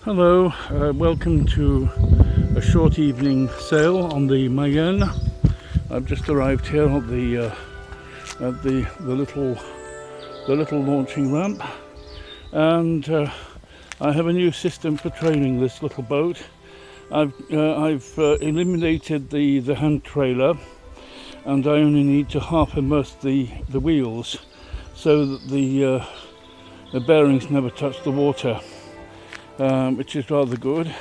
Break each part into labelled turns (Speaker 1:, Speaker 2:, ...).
Speaker 1: Hello, welcome to a short evening sail on the Mayenne. I've just arrived here at the little launching ramp, and I have a new system for training this little boat. I've eliminated the hand trailer, and I only need to half immerse the wheels so that the bearings never touch the water. Which is rather good.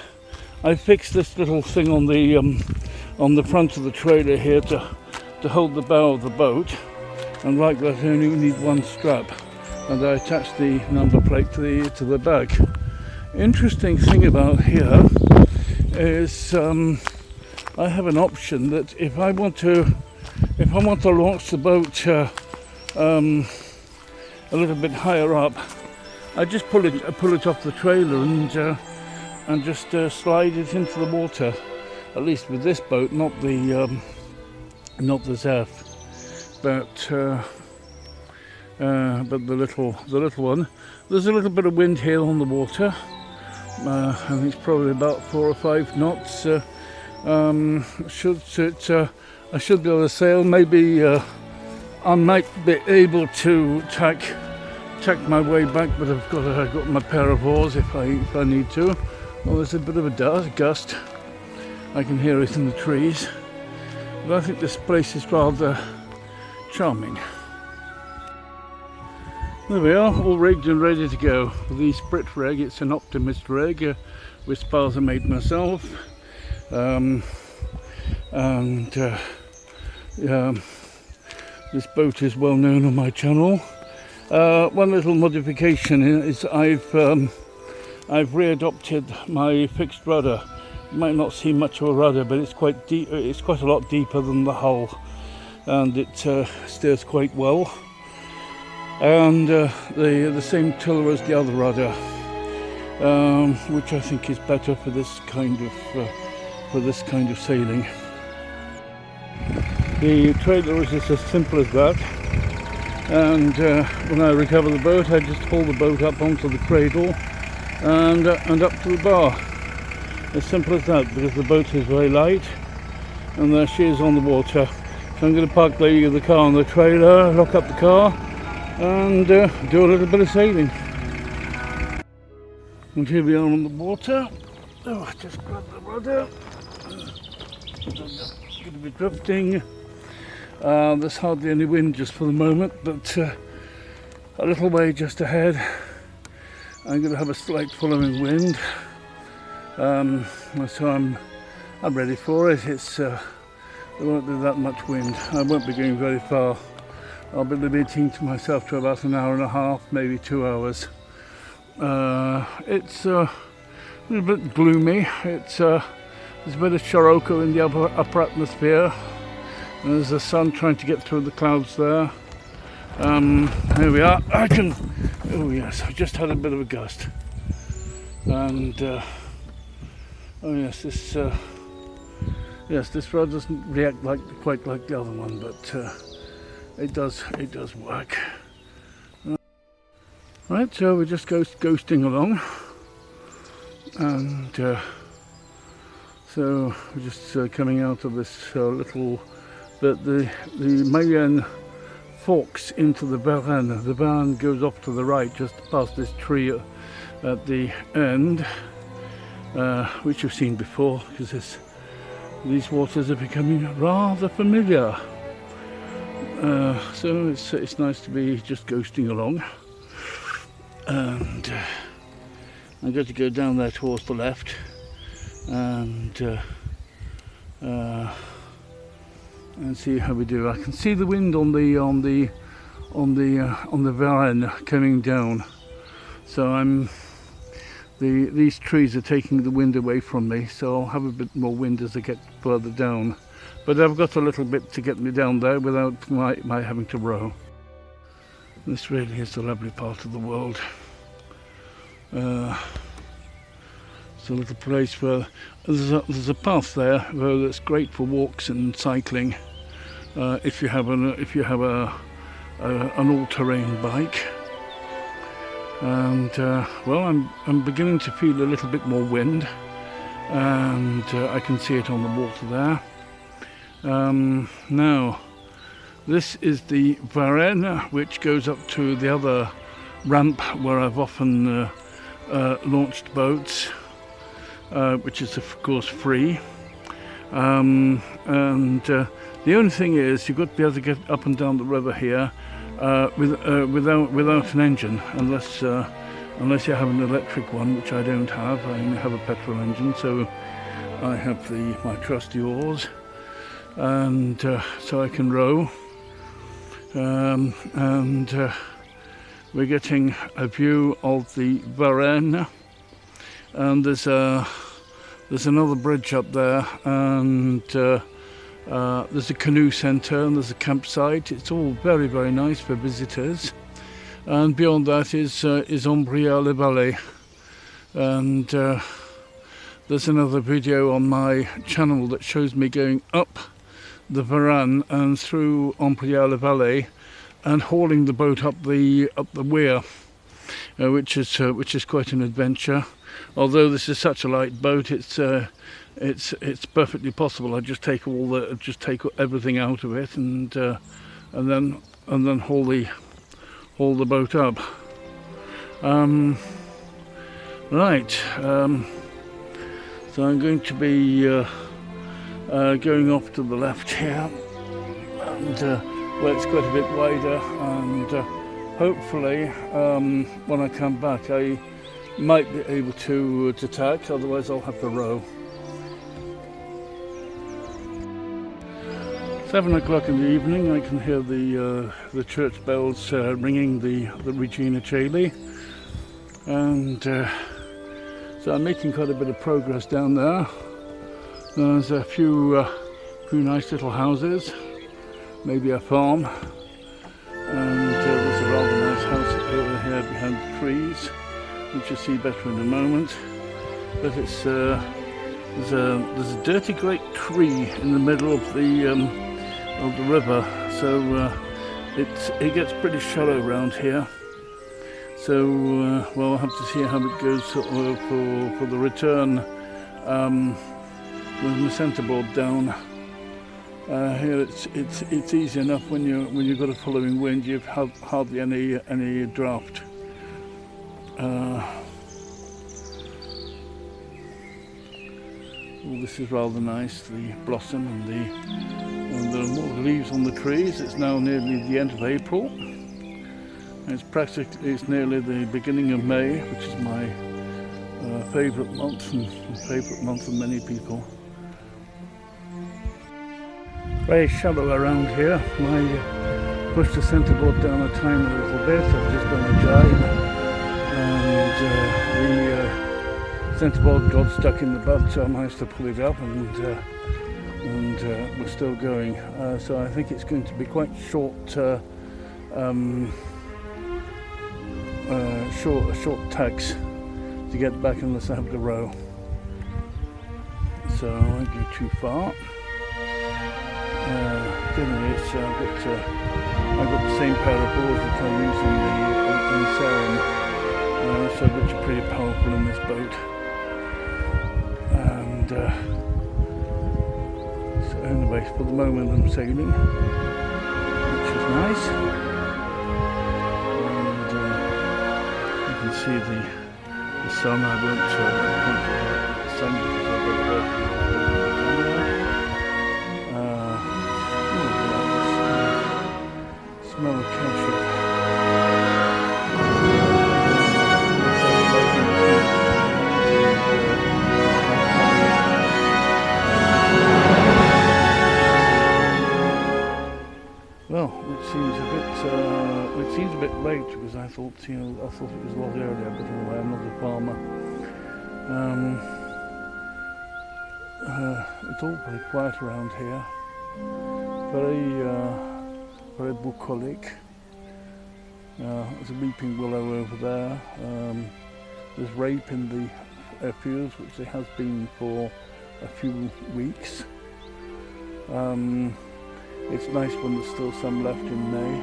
Speaker 1: I fixed this little thing on the front of the trailer here to hold the bow of the boat, and like that I only need one strap, and I attached the number plate to the back. Interesting thing about here is I have an option that if I want to launch the boat a little bit higher up, I just pull it off the trailer and just slide it into the water. At least with this boat, not the Zeph, but the little one. There's a little bit of wind here on the water. I think it's probably about 4 or 5 knots. I should be able to sail. Maybe I might be able to tack my way back, but I've got my pair of oars if I need to. Well, there's a bit of a gust. I can hear it in the trees. But I think this place is rather charming. There we are, all rigged and ready to go. The sprit-rigged, it's an optimist rig with spars I made myself. This boat is well known on my channel. One little modification is I've readopted my fixed rudder. You might not see much of a rudder, but it's quite deep. It's quite a lot deeper than the hull, and it steers quite well. And the same tiller as the other rudder, which I think is better for this kind of sailing. The trailer is just as simple as that. And when I recover the boat, I just haul the boat up onto the cradle and up to the bar. As simple as that, because the boat is very light, and there she is on the water. So I'm going to park the car on the trailer, lock up the car, and do a little bit of sailing. And here we are on the water. Oh, I just grabbed the rudder. Going to be drifting. There's hardly any wind just for the moment, but a little way just ahead I'm going to have a slight following wind, so I'm ready for it. There won't be that much wind. I won't be going very far. I'll be limiting to myself to about an hour and a half, maybe 2 hours. It's a little bit gloomy. There's a bit of Scirocco in the upper atmosphere. And there's the sun trying to get through the clouds there. Here we are. Oh yes, I just had a bit of a gust. And oh yes, this rod doesn't react quite like the other one, but it does work. Right, so we're just ghosting along, and so we're just coming out of this little. But the Mayenne forks into the Varennes. The Varennes goes off to the right, just past this tree at the end, which you've seen before, because these waters are becoming rather familiar. So it's nice to be just ghosting along. And I'm going to go down there towards the left, and see how we do. I can see the wind on the Varennes coming down. So these trees are taking the wind away from me, so I'll have a bit more wind as I get further down. But I've got a little bit to get me down there without my having to row. This really is a lovely part of the world. It's a little place where there's a path there that's great for walks and cycling. If you have an all-terrain bike, and well, I'm beginning to feel a little bit more wind, and I can see it on the water there. Now, this is the Varennes, which goes up to the other ramp where I've often launched boats, which is of course free. And the only thing is, you've got to be able to get up and down the river here without an engine, unless you have an electric one, which I don't have. I only have a petrol engine, so I have my trusty oars, and so I can row. And we're getting a view of the Varennes, and there's another bridge up there, and there's a canoe centre, and there's a campsite. It's all very, very nice for visitors. And beyond that is Ombriale-les-Vallées, and there's another video on my channel that shows me going up the Varennes and through Ombriale-les-Vallées and hauling the boat up the weir, which is quite an adventure. Although this is such a light boat, it's perfectly possible. I just take everything out of it, and then haul the boat up. Right. So I'm going to be going off to the left here, and where it's quite a bit wider, and hopefully when I come back I might be able to tack, otherwise I'll have to row. 7 o'clock in the evening, I can hear the church bells ringing the Regina Caeli, and so I'm making quite a bit of progress down there. There's a few nice little houses, maybe a farm, and there's a rather nice house over here behind the trees, which you'll see better in a moment. But it's there's a dirty great tree in the middle of the river, so it gets pretty shallow around here. So well, I'll have to see how it goes for the return with my centreboard down. Here it's easy enough when you've got a following wind. You've hardly any draft. Well, this is rather nice, the blossom and the more leaves on the trees. It's now nearly the end of April. It's nearly the beginning of May, which is my favourite month, and favourite month of many people. Very shallow around here. I pushed the centreboard down a tiny little bit. I've just done a jibe, and the centreboard got stuck in the butt, so I managed to pull it up, and we're still going. So I think it's going to be quite short tacks to get back unless I have to row. So I won't go too far. Generally, I've got the same pair of oars that I use in sailing, so which are pretty powerful in this boat. And so anyway, for the moment I'm sailing, which is nice. And you can see the sun. I won't point at the sun because I've got the smell of cashew. Well, it seems a bit late because I thought it was a lot earlier, but anyway, I'm not a farmer. It's all very quiet around here. Very bucolic. There's a weeping willow over there. There's rape in the fields, which there has been for a few weeks. It's nice when there's still some left in May.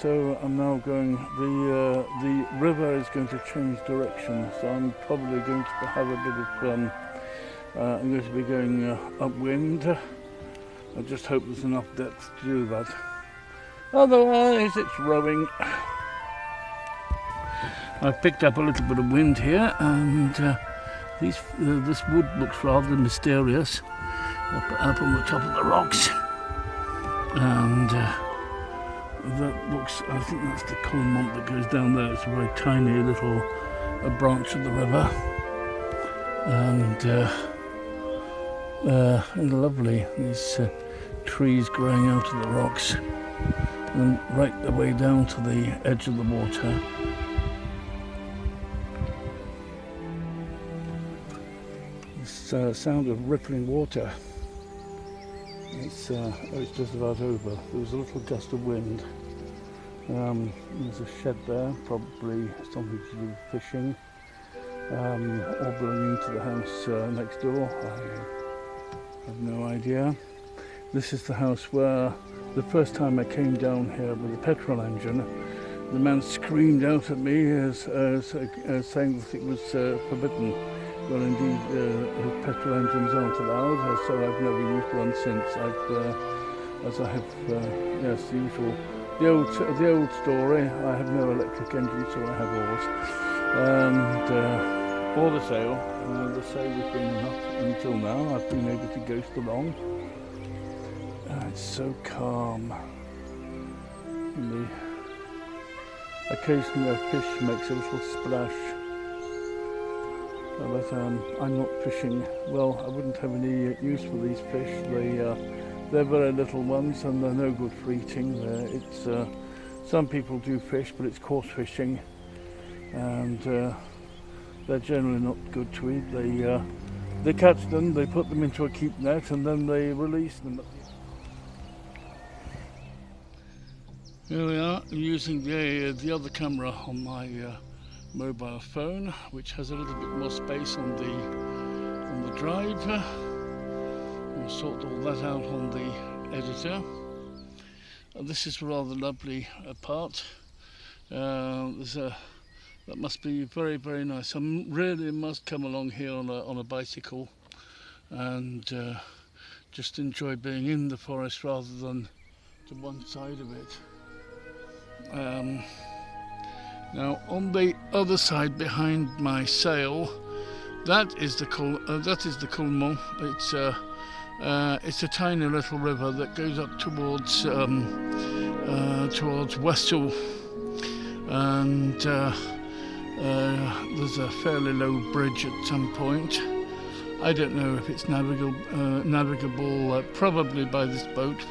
Speaker 1: so I'm now going, the river is going to change direction, so I'm probably going to have a bit of, I'm going to be going upwind. I just hope there's enough depth to do that. Otherwise it's rowing. I've picked up a little bit of wind here, and this wood looks rather mysterious up on the top of the rocks, and that looks, I think that's the Colmont that goes down there. It's a very tiny little branch of the river, and lovely, these trees growing out of the rocks and right the way down to the edge of the water. This sound of rippling water, it's just about over. There was a little gust of wind. There's a shed there, probably something to do with fishing, or belonging to the house next door. I have no idea. This is the house where the first time I came down here with a petrol engine, the man screamed out at me as saying that it was forbidden. Well, indeed, petrol engines aren't allowed, so I've never used one since. As I have, yes, the usual, the old story. I have no electric engine, so I have oars. And all the sail has been enough until now. I've been able to ghost along. It's so calm. And occasionally a fish makes a little splash. But I'm not fishing. Well, I wouldn't have any use for these fish. They're very little ones, and they're no good for eating. Some people do fish, but it's coarse fishing, and they're generally not good to eat. They catch them, they put them into a keep net, and then they release them. Here we are. I'm using the other camera on my mobile phone, which has a little bit more space on the drive. We'll sort all that out on the editor. This is a rather lovely part. That must be very, very nice. I really must come along here on a bicycle and just enjoy being in the forest rather than to one side of it. Now, on the other side, behind my sail, that is the Colmont. It's a tiny little river that goes up towards Wesel, and there's a fairly low bridge at some point. I don't know if it's navigable, probably by this boat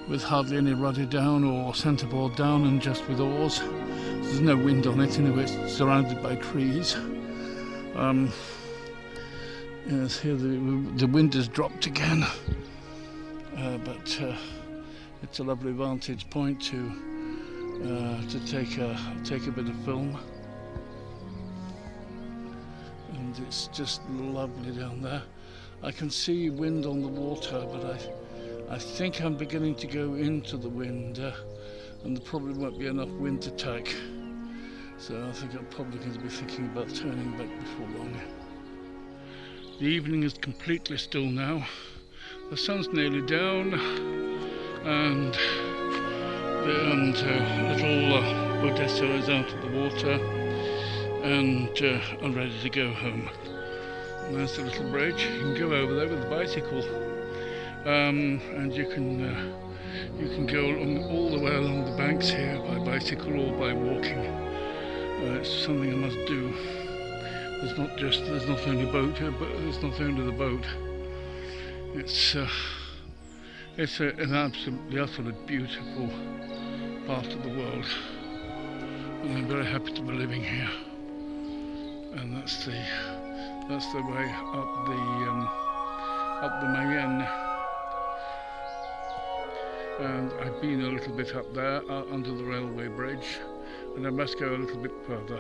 Speaker 1: with hardly any rudder down or centreboard down, and just with oars. There's no wind on it anyway, it's surrounded by trees. Yes, here the wind has dropped again, but it's a lovely vantage point to take a bit of film, and it's just lovely down there. I can see wind on the water, but I think I'm beginning to go into the wind, and there probably won't be enough wind to tack. So I think I'm probably going to be thinking about turning back before long. The evening is completely still now. The sun's nearly down, and little Odesa is out of the water, and I'm ready to go home. And there's the little bridge. You can go over there with a bicycle, and you can go all the way along the banks here by bicycle or by walking. It's something I must do. There's not only boat here, but there's not only the boat. It's an absolutely, utterly beautiful part of the world, and I'm very happy to be living here. And that's the way up the Mayenne. And I've been a little bit up there under the railway bridge, and I must go a little bit further.